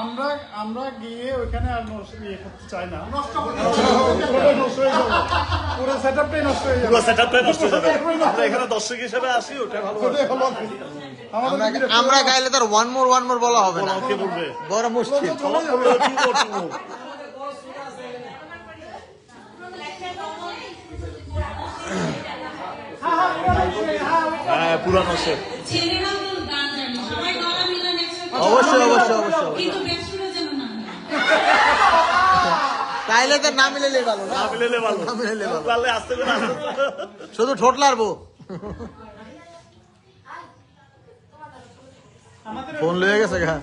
আমরা আমরা গিয়ে ওইখানে আর ইয়ে করতে চাই না, পুরো সেটআপটাই নষ্ট হয়ে যাবে, পুরো সেটআপটাই নষ্ট হয়ে যাবে। আমরা এখানে দর্শক হিসেবে আসি, ওটা ভালো। আমরা গাইলে তার ওয়ান মোর বলা হবে না, কে বলবে? বড় মুশকিল। হ্যাঁ, পুরানো শেপ। অবশ্যই অবশ্যই অবশ্যই, তাইলে তো না মিলেলে ভালো, না মিলেলে ভালো, না মিলেলে ভালো, তাহলে আস্তে করে শুধু ঠোঁট লাড়বো। ফোন লয়ে গেছে গা।